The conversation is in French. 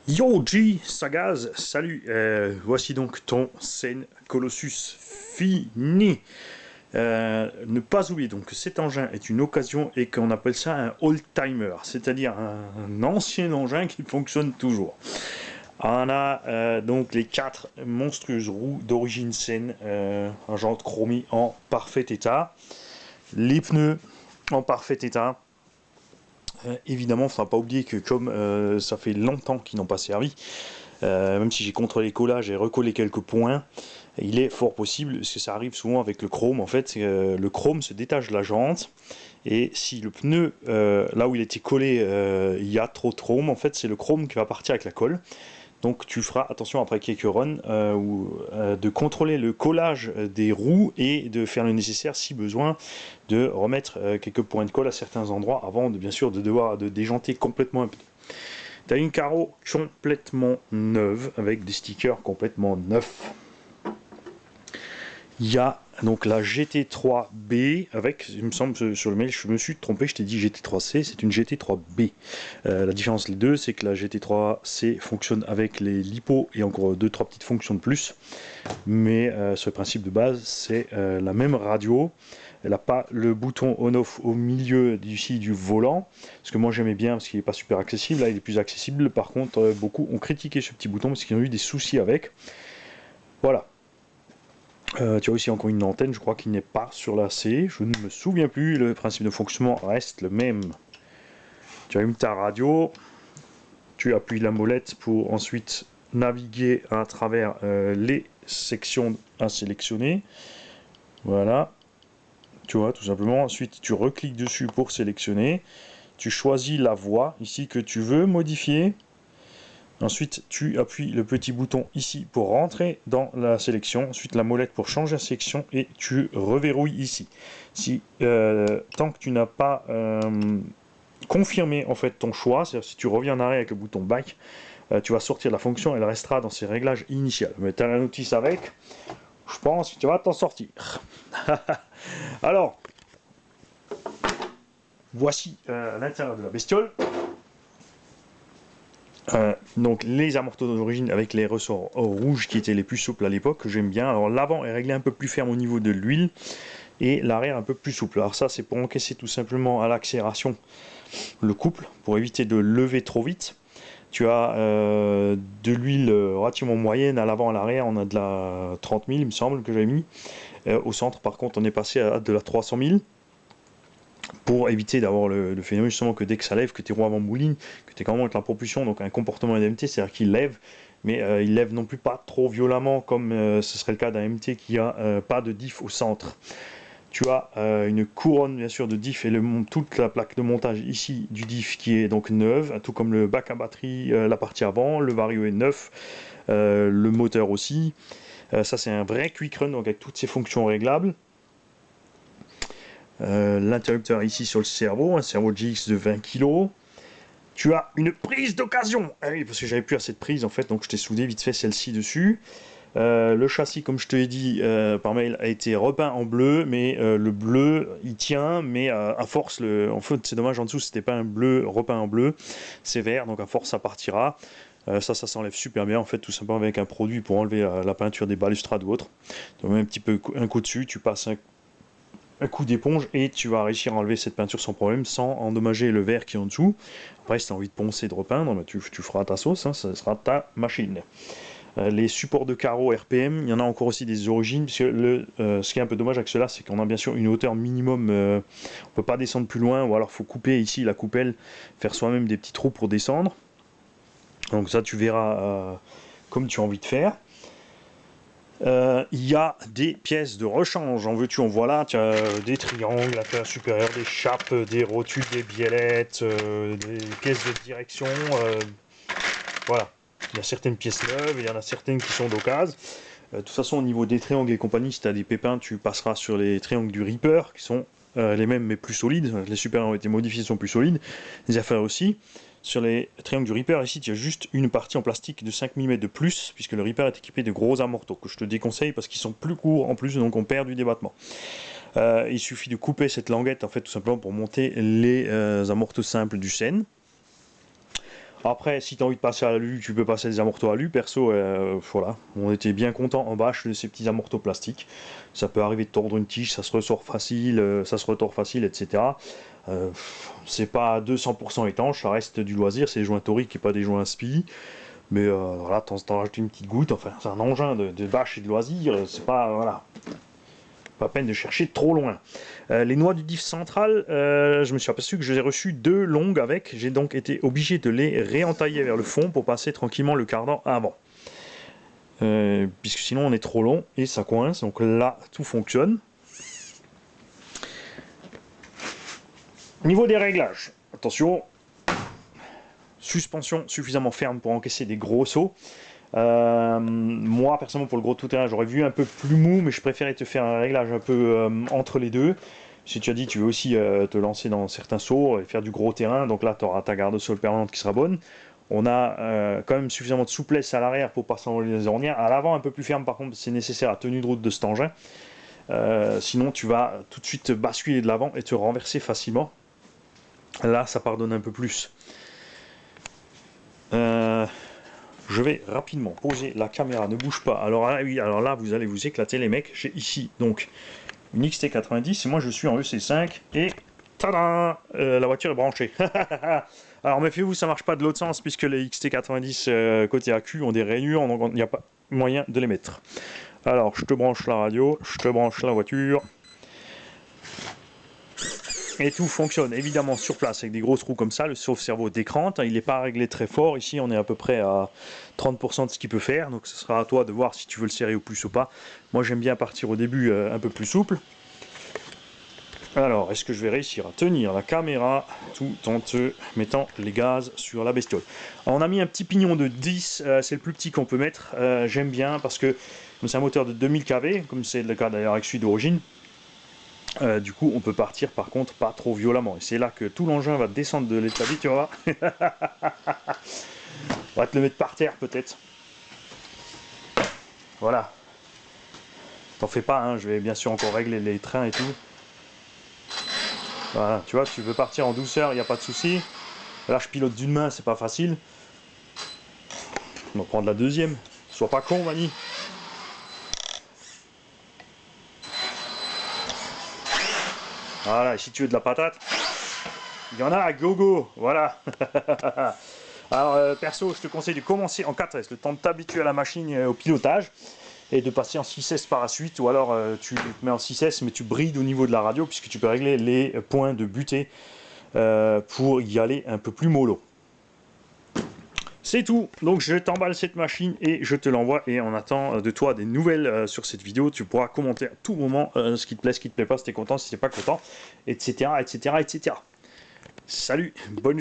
Yo G, Sagaz, salut, voici donc ton Seine Colossus fini. Ne pas oublier donc que cet engin est une occasion et qu'on appelle ça un old-timer, c'est-à-dire un ancien engin qui fonctionne toujours. On a donc les 4 monstrueuses roues d'origine Seine, argent chromie en parfait état, les pneus en parfait état. Évidemment, il ne faudra pas oublier que comme ça fait longtemps qu'ils n'ont pas servi, même si j'ai contrôlé les collages et recollé quelques points, il est fort possible, parce que ça arrive souvent avec le chrome, en fait, le chrome se détache de la jante, et si le pneu, là où il était collé, il y a trop de chrome, en fait, c'est le chrome qui va partir avec la colle. Donc tu feras attention après quelques runs de contrôler le collage des roues et de faire le nécessaire si besoin de remettre quelques points de colle à certains endroits avant de bien sûr de devoir déjanter complètement un pneu. Tu as une carreau complètement neuve avec des stickers complètement neufs. Il y a donc la GT3B avec, il me semble sur le mail, je me suis trompé, je t'ai dit GT3C, c'est une GT3B. La différence les deux, c'est que la GT3C fonctionne avec les LiPo et encore 2-3 petites fonctions de plus. Mais sur le principe de base, c'est la même radio. Elle n'a pas le bouton on-off au milieu du volant, ce que moi j'aimais bien parce qu'il n'est pas super accessible. Là, il est plus accessible. Par contre, beaucoup ont critiqué ce petit bouton parce qu'ils ont eu des soucis avec. Voilà. Tu as aussi encore une antenne, je crois qu'il n'est pas sur la C, je ne me souviens plus, le principe de fonctionnement reste le même. Tu allumes ta radio, tu appuies la molette pour ensuite naviguer à travers les sections à sélectionner. Voilà, tu vois, tout simplement. Ensuite, tu recliques dessus pour sélectionner. Tu choisis la voix ici que tu veux modifier. Ensuite, tu appuies le petit bouton ici pour rentrer dans la sélection. Ensuite, la molette pour changer la sélection et tu reverrouilles ici. Si tant que tu n'as pas confirmé en fait ton choix, c'est-à-dire si tu reviens en arrière avec le bouton back, tu vas sortir la fonction, elle restera dans ses réglages initiaux. Mais tu as la notice avec, je pense que tu vas t'en sortir. Alors, voici l'intérieur de la bestiole. Donc les amortisseurs d'origine avec les ressorts rouges qui étaient les plus souples à l'époque, que j'aime bien. Alors l'avant est réglé un peu plus ferme au niveau de l'huile et l'arrière un peu plus souple. Alors ça c'est pour encaisser tout simplement à l'accélération le couple, pour éviter de lever trop vite. Tu as de l'huile relativement moyenne à l'avant, à l'arrière, on a de la 30 000 il me semble que j'avais mis. Au centre par contre on est passé à de la 300 000. Pour éviter d'avoir le phénomène justement que dès que ça lève, que tes roues avant moulinent, que tu es quand même avec la propulsion, donc un comportement d'MT, c'est-à-dire qu'il lève, mais il lève non plus pas trop violemment comme ce serait le cas d'un MT qui a pas de diff au centre. Tu as une couronne bien sûr de diff et toute la plaque de montage ici du diff qui est donc neuve, tout comme le bac à batterie, la partie avant, le vario est neuf, le moteur aussi. Ça c'est un vrai quick run donc avec toutes ces fonctions réglables. L'interrupteur ici sur le cerveau, un cerveau GX de 20 kg. Tu as une prise d'occasion. Ah oui, parce que j'avais plus assez de prise en fait, donc je t'ai soudé vite fait celle-ci dessus. Le châssis, comme je te l'ai dit par mail, a été repeint en bleu, mais le bleu il tient, mais à force, en fait c'est dommage en dessous, c'était pas un bleu repeint en bleu, c'est vert, donc à force ça partira. Ça s'enlève super bien en fait, tout simplement avec un produit pour enlever la peinture des balustrades ou autre. Donc un petit peu un coup dessus, tu passes un coup d'éponge et tu vas réussir à enlever cette peinture sans problème, sans endommager le verre qui est en dessous. Après, si tu as envie de poncer, de repeindre, bah, tu feras ta sauce, hein, ça sera ta machine. Les supports de carreaux RPM, il y en a encore aussi des origines, parce que ce qui est un peu dommage avec cela, c'est qu'on a bien sûr une hauteur minimum, on ne peut pas descendre plus loin, ou alors il faut couper ici la coupelle, faire soi-même des petits trous pour descendre. Donc ça, tu verras comme tu as envie de faire. Il y a des pièces de rechange, en veux-tu, en voilà, tu as des triangles, l'intérieur supérieur, des chapes, des rotules, des biellettes, des pièces de direction, voilà. Il y a certaines pièces neuves, il y en a certaines qui sont d'occasion. De toute façon, au niveau des triangles et compagnie, si tu as des pépins, tu passeras sur les triangles du Reaper, qui sont les mêmes mais plus solides. Les supérieurs ont été modifiés, sont plus solides. Les affaires aussi. Sur les triangles du Reaper, ici, tu as juste une partie en plastique de 5 mm de plus, puisque le Reaper est équipé de gros amortos, que je te déconseille parce qu'ils sont plus courts en plus, donc on perd du débattement. Il suffit de couper cette languette, en fait, tout simplement pour monter les amortos simples du Seine. Après, si tu as envie de passer à l'alu, tu peux passer des amortos alu. Perso, voilà, on était bien content en bâche de ces petits amortos plastiques. Ça peut arriver de tordre une tige, ça se ressort facile, ça se retord facile, etc. C'est pas 200% étanche, ça reste du loisir, c'est des joints toriques et pas des joints spi. Mais voilà, t'en rajoutes une petite goutte, enfin, c'est un engin de bâche et de loisir, c'est pas, voilà, pas peine de chercher trop loin. Les noix du diff central, je me suis aperçu que j'ai reçu 2 longues avec, j'ai donc été obligé de les réentailler vers le fond pour passer tranquillement le cardan avant. Puisque sinon on est trop long et ça coince, donc là tout fonctionne. Niveau des réglages, attention, suspension suffisamment ferme pour encaisser des gros sauts. Moi personnellement pour le gros tout-terrain j'aurais vu un peu plus mou, mais je préférais te faire un réglage un peu entre les deux. Si tu as dit tu veux aussi te lancer dans certains sauts et faire du gros terrain, donc là tu auras ta garde-sol permanente qui sera bonne. On a quand même suffisamment de souplesse à l'arrière pour pas s'envoler les ornières. À l'avant un peu plus ferme par contre, c'est nécessaire à tenue de route de cet engin. Sinon tu vas tout de suite basculer de l'avant et te renverser facilement. Là ça pardonne un peu plus. Je vais rapidement poser la caméra, ne bouge pas. Alors là, oui, alors là vous allez vous éclater les mecs. J'ai ici donc une XT90 et moi je suis en EC5 et tada, la voiture est branchée. Alors méfiez-vous, ça marche pas de l'autre sens puisque les XT90 côté AQ ont des rainures, donc il n'y a pas moyen de les mettre. Alors je te branche la radio, je te branche la voiture. Et tout fonctionne évidemment sur place avec des gros trous comme ça, le sauve-cerveau d'écran, il n'est pas réglé très fort, ici on est à peu près à 30% de ce qu'il peut faire, donc ce sera à toi de voir si tu veux le serrer au plus ou pas. Moi j'aime bien partir au début un peu plus souple. Alors, est-ce que je vais réussir à tenir la caméra tout en te mettant les gaz sur la bestiole? Alors, on a mis un petit pignon de 10, c'est le plus petit qu'on peut mettre, j'aime bien parce que c'est un moteur de 2000 kV, comme c'est le cas d'ailleurs avec celui d'origine. Du coup, on peut partir par contre pas trop violemment. Et c'est là que tout l'engin va descendre de l'établi, tu vois. On va te le mettre par terre peut-être. Voilà. T'en fais pas, hein, je vais bien sûr encore régler les trains et tout. Voilà, tu vois, tu veux partir en douceur, il n'y a pas de souci. Là, je pilote d'une main, c'est pas facile. On va prendre la deuxième. Sois pas con, Mani. Voilà, et si tu veux de la patate, il y en a à gogo, voilà. Alors, perso, je te conseille de commencer en 4S, le temps de t'habituer à la machine et au pilotage, et de passer en 6S par la suite, ou alors tu te mets en 6S, mais tu brides au niveau de la radio, puisque tu peux régler les points de butée pour y aller un peu plus mollo. C'est tout, donc je t'emballe cette machine et je te l'envoie, et on attend de toi des nouvelles sur cette vidéo. Tu pourras commenter à tout moment ce qui te plaît, ce qui te plaît pas, si t'es content, si t'es pas content, etc., etc., etc. Salut, bonne